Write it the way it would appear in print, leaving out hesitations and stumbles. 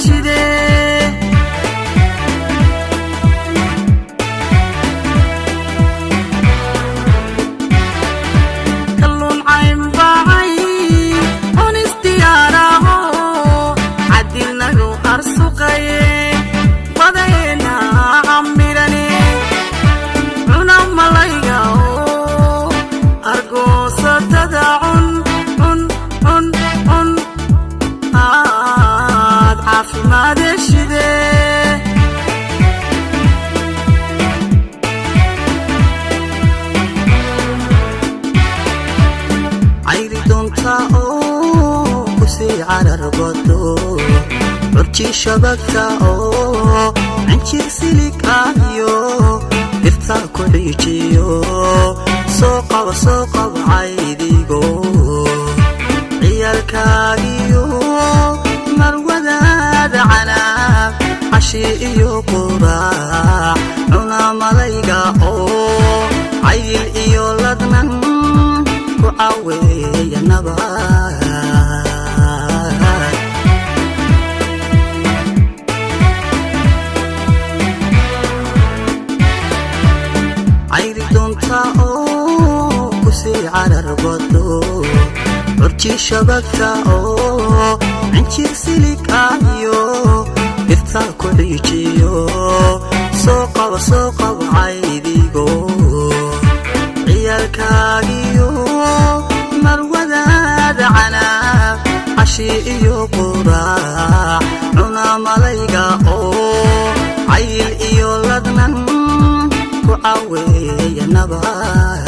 shide kallun cayn bacay on istiyaaraho cadilnagu arsuqaye badayna camirane cuna malayga argoosatada cun aad caafimaad shide cayri doonta oo ku sii cararbado curji shabagta oo cinjir silig ayo dhirta ku xiijiyo soo qaba caydigo ciyaalkaagiyo marwadaada canaab cashi iyo quraac cuna malayga oo cayil iyo ladnan ku caweeya nabad cayri doonta oo ku sii cararbado curji shabagta oo cinjir silig ayo dhirta ku xiijiyo soo qaba caydigo ciyaalkaagiyo marwadaada canaab cashi iyo quraac cuna malayga oo cayil iyo ladnan ku caweeya nabad